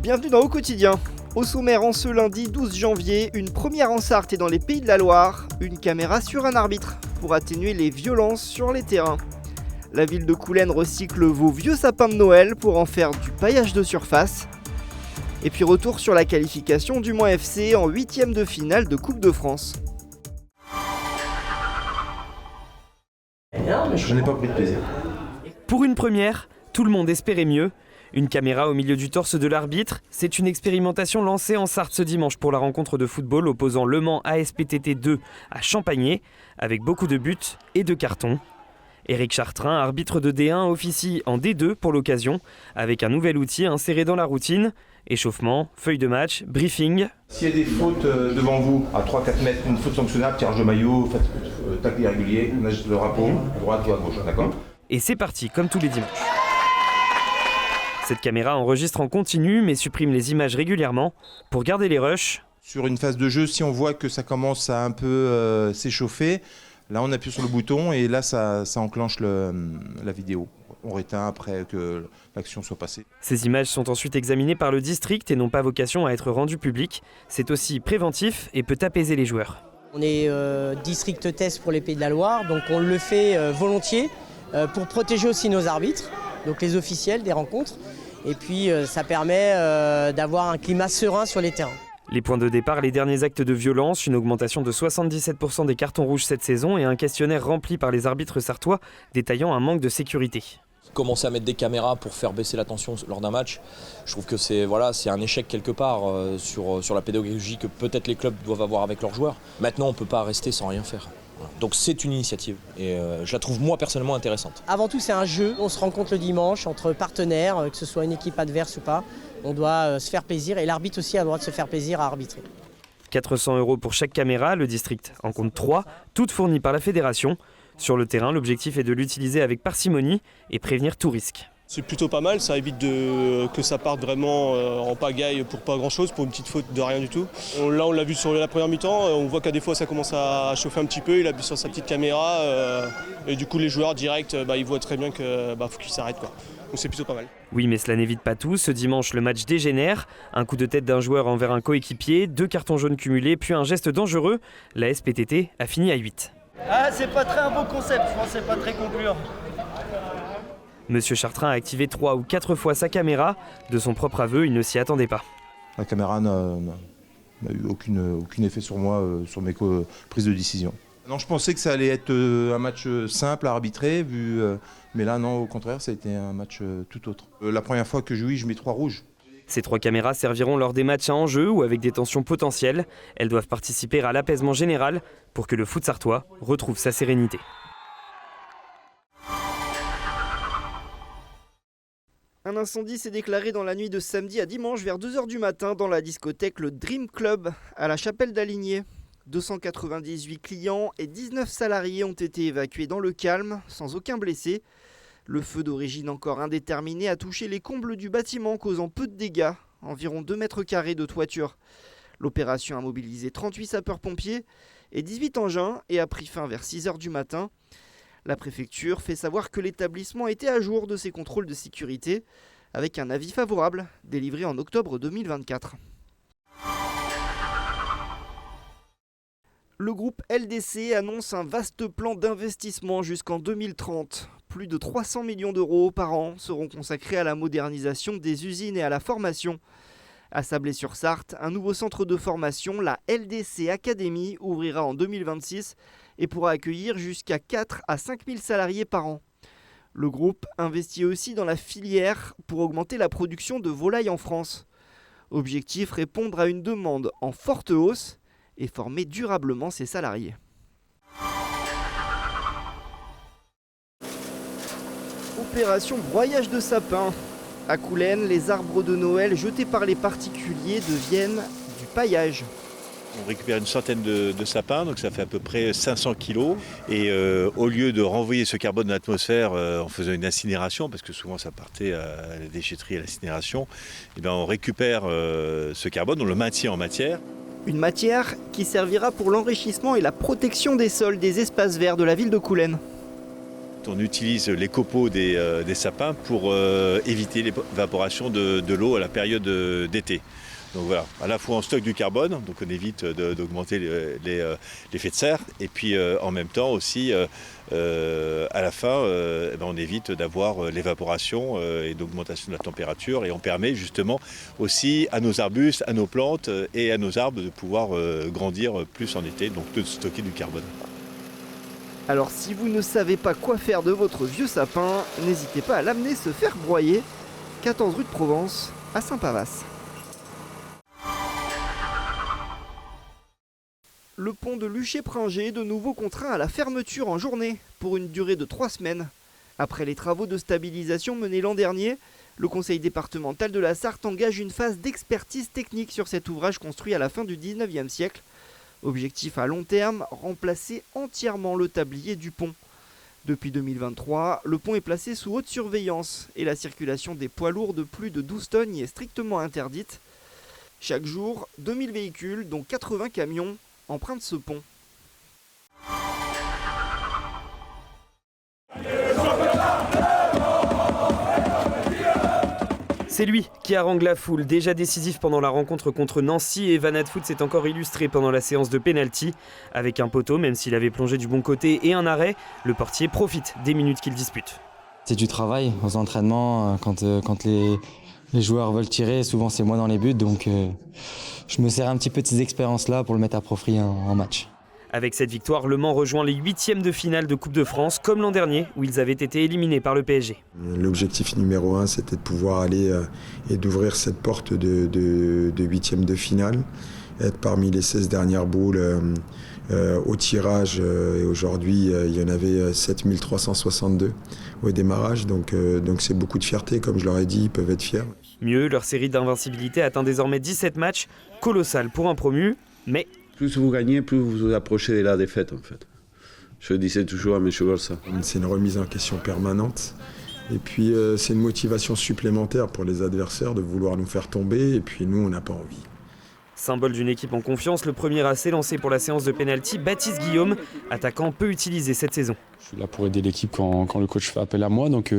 Bienvenue dans Au Quotidien. Au sommaire en ce lundi 12 janvier, une première en Sarthe et dans les Pays de la Loire, une caméra sur un arbitre pour atténuer les violences sur les terrains. La ville de Coulennes recycle vos vieux sapins de Noël pour en faire du paillage de surface. Et puis retour sur la qualification du Mans FC en 8e de finale de Coupe de France. Je n'ai pas pris de plaisir. Pour une première, tout le monde espérait mieux. Une caméra au milieu du torse de l'arbitre, c'est une expérimentation lancée en Sarthe ce dimanche pour la rencontre de football opposant Le Mans ASPTT 2 à Champagné, avec beaucoup de buts et de cartons. Éric Chartrain, arbitre de D1, officie en D2 pour l'occasion, avec un nouvel outil inséré dans la routine. Échauffement, feuille de match, briefing. S'il y a des fautes devant vous, à 3-4 mètres, une faute sanctionnable, tirage de maillot, tacle irrégulier, on agite le drapeau, à droite ou à gauche, d'accord ? Et c'est parti, comme tous les dimanches. Cette caméra enregistre en continu mais supprime les images régulièrement pour garder les rushs. Sur une phase de jeu, si on voit que ça commence à un peu s'échauffer, là on appuie sur le bouton et là ça enclenche la vidéo. On réteint après que l'action soit passée. Ces images sont ensuite examinées par le district et n'ont pas vocation à être rendues publiques. C'est aussi préventif et peut apaiser les joueurs. On est district test pour les Pays de la Loire, donc on le fait volontiers pour protéger aussi nos arbitres, donc les officiels des rencontres. Et puis ça permet d'avoir un climat serein sur les terrains. Les points de départ, les derniers actes de violence, une augmentation de 77% des cartons rouges cette saison et un questionnaire rempli par les arbitres sartois détaillant un manque de sécurité. Commencer à mettre des caméras pour faire baisser la tension lors d'un match, je trouve que c'est un échec quelque part sur la pédagogie que peut-être les clubs doivent avoir avec leurs joueurs. Maintenant, on ne peut pas rester sans rien faire. Donc c'est une initiative et je la trouve moi personnellement intéressante. Avant tout, c'est un jeu. On se rencontre le dimanche entre partenaires, que ce soit une équipe adverse ou pas. On doit se faire plaisir et l'arbitre aussi a le droit de se faire plaisir à arbitrer. 400 € pour chaque caméra, le district en compte 3, toutes fournies par la fédération. Sur le terrain, l'objectif est de l'utiliser avec parcimonie et prévenir tout risque. C'est plutôt pas mal, ça évite que ça parte vraiment en pagaille pour pas grand chose, pour une petite faute de rien du tout. Là on l'a vu sur la première mi-temps, on voit qu'à des fois ça commence à chauffer un petit peu, il appuie sur sa petite caméra et du coup les joueurs direct ils voient très bien qu'il faut qu'ils s'arrêtent quoi. Donc c'est plutôt pas mal. Oui, mais cela n'évite pas tout. Ce dimanche, le match dégénère. Un coup de tête d'un joueur envers un coéquipier, 2 cartons jaunes cumulés, puis un geste dangereux. La SPTT a fini à 8. Ah, c'est pas très un beau concept, je pense que c'est pas très concluant. Monsieur Chartrain a activé 3 ou 4 fois sa caméra. De son propre aveu, il ne s'y attendait pas. La caméra n'a eu aucun effet sur moi, sur mes prises de décision. Non, je pensais que ça allait être un match simple à arbitrer, mais là non, au contraire, ça a été un match tout autre. La première fois que je joue, je mets 3 rouges. Ces 3 caméras serviront lors des matchs à enjeu ou avec des tensions potentielles. Elles doivent participer à l'apaisement général pour que le foot sartois retrouve sa sérénité. Un incendie s'est déclaré dans la nuit de samedi à dimanche vers 2h du matin dans la discothèque le Dream Club à la Chapelle d'Aligné. 298 clients et 19 salariés ont été évacués dans le calme, sans aucun blessé. Le feu d'origine encore indéterminée a touché les combles du bâtiment, causant peu de dégâts, environ 2 mètres carrés de toiture. L'opération a mobilisé 38 sapeurs-pompiers et 18 engins et a pris fin vers 6h du matin. La préfecture fait savoir que l'établissement était à jour de ses contrôles de sécurité, avec un avis favorable délivré en octobre 2024. Le groupe LDC annonce un vaste plan d'investissement jusqu'en 2030. Plus de 300 millions d'euros par an seront consacrés à la modernisation des usines et à la formation. À Sablé-sur-Sarthe, un nouveau centre de formation, la LDC Academy, ouvrira en 2026 et pourra accueillir jusqu'à 4 à 5 000 salariés par an. Le groupe investit aussi dans la filière pour augmenter la production de volailles en France. Objectif, répondre à une demande en forte hausse et former durablement ses salariés. Opération broyage de sapin. À Coulennes, les arbres de Noël jetés par les particuliers deviennent du paillage. On récupère une centaine de sapins, donc ça fait à peu près 500 kilos. Et au lieu de renvoyer ce carbone dans l'atmosphère en faisant une incinération, parce que souvent ça partait à la déchetterie, à l'incinération, on récupère ce carbone, on le maintient en matière. Une matière qui servira pour l'enrichissement et la protection des sols des espaces verts de la ville de Coulennes. On utilise les copeaux des sapins pour éviter l'évaporation de l'eau à la période d'été. Donc voilà, à la fois on stocke du carbone, donc on évite d'augmenter l'effet de serre, et puis en même temps aussi, à la fin, on évite d'avoir l'évaporation et l'augmentation de la température, et on permet justement aussi à nos arbustes, à nos plantes et à nos arbres de pouvoir grandir plus en été, donc de stocker du carbone. Alors si vous ne savez pas quoi faire de votre vieux sapin, n'hésitez pas à l'amener se faire broyer. 14 rue de Provence, à Saint-Pavas. Le pont de Luché-Pringé est de nouveau contraint à la fermeture en journée pour une durée de 3 semaines. Après les travaux de stabilisation menés l'an dernier, le conseil départemental de la Sarthe engage une phase d'expertise technique sur cet ouvrage construit à la fin du 19e siècle. Objectif à long terme, remplacer entièrement le tablier du pont. Depuis 2023, le pont est placé sous haute surveillance et la circulation des poids lourds de plus de 12 tonnes y est strictement interdite. Chaque jour, 2000 véhicules, dont 80 camions, empruntent ce pont. C'est lui qui harangue la foule, déjà décisif pendant la rencontre contre Nancy, et Van Hadfoot s'est encore illustré pendant la séance de pénalty. Avec un poteau, même s'il avait plongé du bon côté, et un arrêt, le portier profite des minutes qu'il dispute. C'est du travail aux entraînements, quand les joueurs veulent tirer, souvent c'est moi dans les buts, donc je me sers un petit peu de ces expériences-là pour le mettre à profit en match. Avec cette victoire, Le Mans rejoint les 8e de finale de Coupe de France, comme l'an dernier, où ils avaient été éliminés par le PSG. L'objectif numéro 1, c'était de pouvoir aller et d'ouvrir cette porte de 8e de finale, être parmi les 16 dernières boules au tirage. Et aujourd'hui, il y en avait 7362 au démarrage, donc c'est beaucoup de fierté, comme je leur ai dit, ils peuvent être fiers. Mieux, leur série d'invincibilité atteint désormais 17 matchs, colossal pour un promu, mais... Plus vous gagnez, plus vous vous approchez de la défaite en fait. Je disais toujours à mes chevaux ça. C'est une remise en question permanente. Et puis c'est une motivation supplémentaire pour les adversaires de vouloir nous faire tomber. Et puis nous, on n'a pas envie. Symbole d'une équipe en confiance, le premier essai lancé pour la séance de pénalty, Baptiste Guillaume, attaquant peu utilisé cette saison. Je suis là pour aider l'équipe quand le coach fait appel à moi. Donc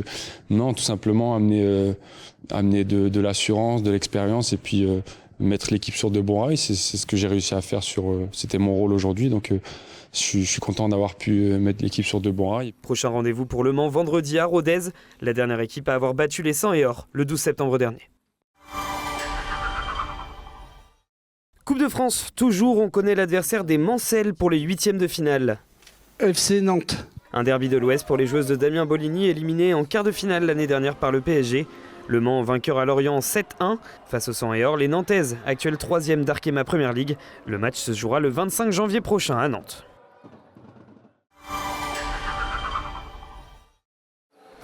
non, tout simplement amener de l'assurance, de l'expérience et puis... mettre l'équipe sur de bons rails, c'est ce que j'ai réussi à faire. C'était mon rôle aujourd'hui, donc je suis content d'avoir pu mettre l'équipe sur de bons rails. Prochain rendez-vous pour Le Mans vendredi à Rodez, la dernière équipe à avoir battu les 100 et or le 12 septembre dernier. Coupe de France, toujours on connaît l'adversaire des Mancelles pour les 8e de finale. FC Nantes. Un derby de l'Ouest pour les joueuses de Damien Boligny, éliminées en quart de finale l'année dernière par le PSG. Le Mans vainqueur à Lorient 7-1. Face aux 100 et or, les Nantaises, actuelles 3e d'Arkema Première Ligue. Le match se jouera le 25 janvier prochain à Nantes.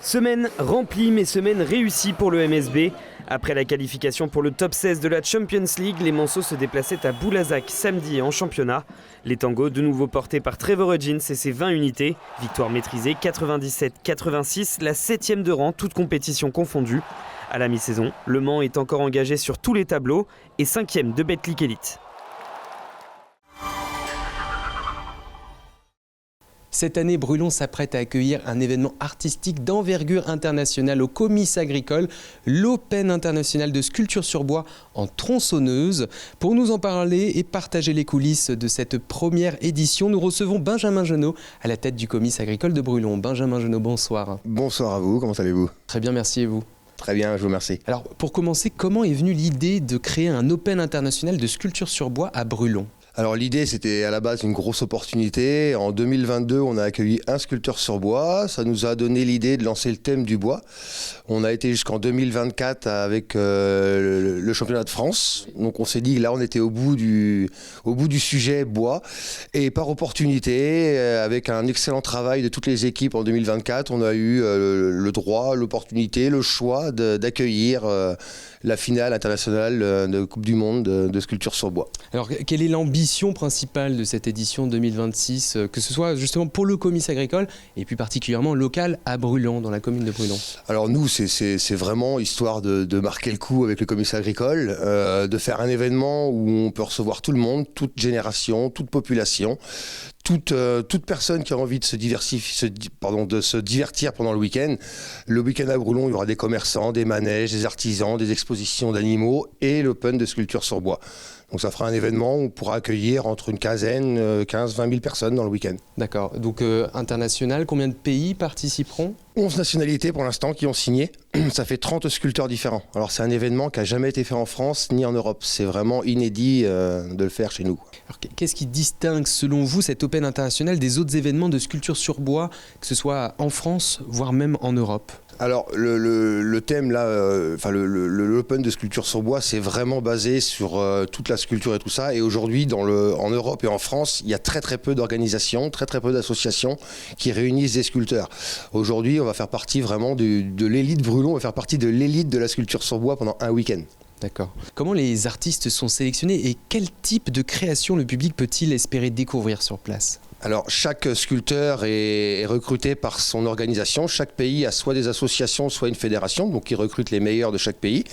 Semaine remplie mais semaine réussie pour le MSB. Après la qualification pour le top 16 de la Champions League, les Manceaux se déplaçaient à Boulazac samedi en championnat. Les tangos de nouveau portés par Trevor Hudgens et ses 20 unités. Victoire maîtrisée 97-86, la 7e de rang, toutes compétitions confondues. À la mi-saison, Le Mans est encore engagé sur tous les tableaux et 5e de Betclic Elite. Cette année, Brulon s'apprête à accueillir un événement artistique d'envergure internationale au Comice agricole, l'Open international de sculpture sur bois en tronçonneuse. Pour nous en parler et partager les coulisses de cette première édition, nous recevons Benjamin Genot à la tête du Comice agricole de Brulon. Benjamin Genot, bonsoir. Bonsoir à vous, comment allez-vous? Très bien, merci et vous? Très bien, je vous remercie. Alors, pour commencer, comment est venue l'idée de créer un Open international de sculpture sur bois à Brulon? Alors l'idée, c'était à la base une grosse opportunité. En 2022, on a accueilli un sculpteur sur bois. Ça nous a donné l'idée de lancer le thème du bois. On a été jusqu'en 2024 avec le championnat de France. Donc on s'est dit, là, on était au bout du sujet bois. Et par opportunité, avec un excellent travail de toutes les équipes en 2024, on a eu le droit, l'opportunité, le choix d'accueillir la finale internationale de Coupe du Monde de sculpture sur bois. Alors, quelle est l'ambition l'ambition principale de cette édition 2026, que ce soit justement pour le comice agricole et plus particulièrement local à Brulon, dans la commune de Brulon? Alors nous, c'est vraiment histoire de marquer le coup avec le comice agricole, de faire un événement où on peut recevoir tout le monde, toute génération, toute population, toute personne qui a envie de se divertir pendant le week-end. Le week-end à Brulon, il y aura des commerçants, des manèges, des artisans, des expositions d'animaux et l'open de sculpture sur bois. Donc ça fera un événement où on pourra accueillir entre une quinzaine, 15-20 000 personnes dans le week-end. D'accord. Donc international, combien de pays participeront? 11 nationalités pour l'instant qui ont signé. Ça fait 30 sculpteurs différents. Alors c'est un événement qui n'a jamais été fait en France ni en Europe. C'est vraiment inédit de le faire chez nous. Alors, qu'est-ce qui distingue selon vous cet Open international des autres événements de sculpture sur bois, que ce soit en France, voire même en Europe? Alors le thème là, l'Open de sculpture sur bois, c'est vraiment basé sur toute la sculpture et tout ça. Et aujourd'hui, en Europe et en France, il y a très peu d'organisations, très peu d'associations qui réunissent des sculpteurs. Aujourd'hui, on va faire partie vraiment de l'élite Brulon, on va faire partie de l'élite de la sculpture sur bois pendant un week-end. D'accord. Comment les artistes sont sélectionnés et quel type de création le public peut-il espérer découvrir sur place? Alors chaque sculpteur est recruté par son organisation. Chaque pays a soit des associations, soit une fédération, donc ils recrutent les meilleurs de chaque pays.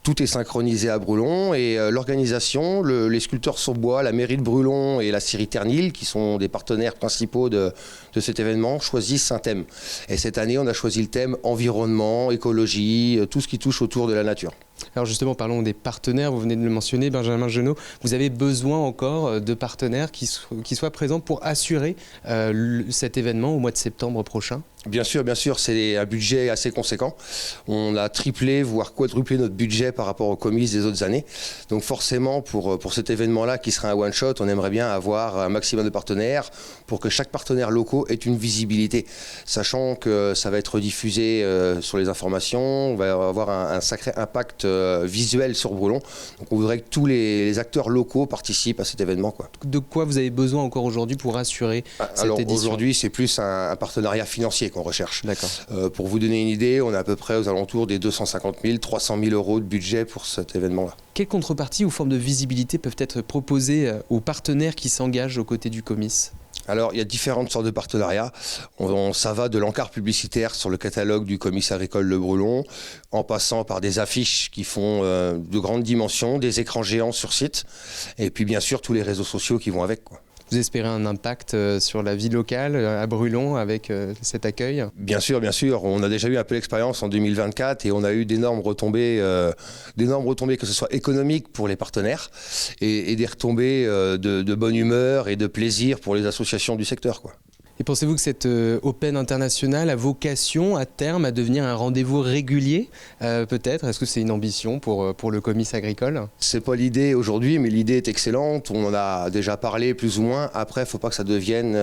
Tout est synchronisé à Brulon et l'organisation, les sculpteurs sur bois, la mairie de Brulon et la scierie Ternil, qui sont des partenaires principaux de cet événement, choisissent un thème. Et cette année, on a choisi le thème environnement, écologie, tout ce qui touche autour de la nature. Alors justement, parlons des partenaires, vous venez de le mentionner, Benjamin Genot, vous avez besoin encore de partenaires qui soient présents pour assurer cet événement au mois de septembre prochain? Bien sûr, c'est un budget assez conséquent. On a triplé, voire quadruplé notre budget par rapport aux comices des autres années. Donc forcément, pour cet événement-là, qui sera un one-shot, on aimerait bien avoir un maximum de partenaires pour que chaque partenaire local ait une visibilité. Sachant que ça va être diffusé sur les informations, on va avoir un sacré impact visuel sur Brulon. Donc on voudrait que tous les acteurs locaux participent à cet événement, quoi. De quoi vous avez besoin encore aujourd'hui pour assurer cette édition? Aujourd'hui, c'est plus un partenariat financier qu'on recherche. D'accord. Pour vous donner une idée, on est à peu près aux alentours des 250 000, 300 000 euros de budget pour cet événement-là. Quelles contreparties ou formes de visibilité peuvent être proposées aux partenaires qui s'engagent aux côtés du comice? Alors, il y a différentes sortes de partenariats. Ça va de l'encart publicitaire sur le catalogue du comice agricole de Brulon, en passant par des affiches qui font de grandes dimensions, des écrans géants sur site, et puis bien sûr tous les réseaux sociaux qui vont avec, quoi. Vous espérez un impact sur la vie locale à Brulon avec cet accueil? Bien sûr. On a déjà eu un peu l'expérience en 2024 et on a eu d'énormes retombées, que ce soit économiques pour les partenaires et des retombées de bonne humeur et de plaisir pour les associations du secteur, quoi. Et pensez-vous que cette Open internationale a vocation à terme à devenir un rendez-vous régulier peut-être? Est-ce que c'est une ambition pour le comice agricole? C'est pas l'idée aujourd'hui, mais l'idée est excellente. On en a déjà parlé plus ou moins. Après, il ne faut pas que ça devienne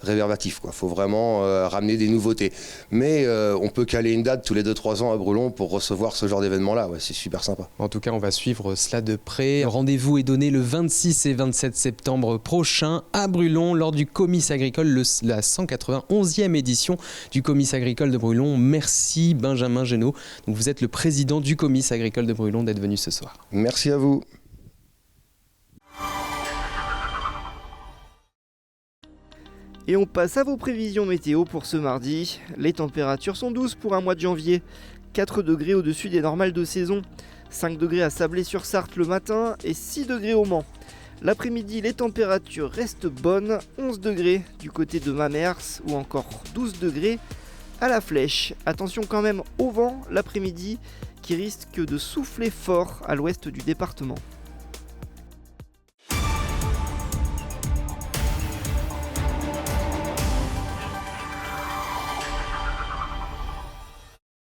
réverbatif, quoi. Faut vraiment ramener des nouveautés. Mais on peut caler une date tous les 2-3 ans à Brulon pour recevoir ce genre d'événement-là. Ouais, c'est super sympa. En tout cas, on va suivre cela de près. Rendez-vous est donné le 26 et 27 septembre prochain à Brulon lors du comice agricole, la 191e édition du comice agricole de Brulon. Merci Benjamin Genot. Donc vous êtes le président du comice agricole de Brulon d'être venu ce soir. Merci à vous. Et on passe à vos prévisions météo pour ce mardi. Les températures sont douces pour un mois de janvier. 4 degrés au-dessus des normales de saison. 5 degrés à Sablé-sur-Sarthe le matin et 6 degrés au Mans. L'après-midi, les températures restent bonnes, 11 degrés du côté de Mamers ou encore 12 degrés à la Flèche. Attention quand même au vent l'après-midi qui risque de souffler fort à l'ouest du département.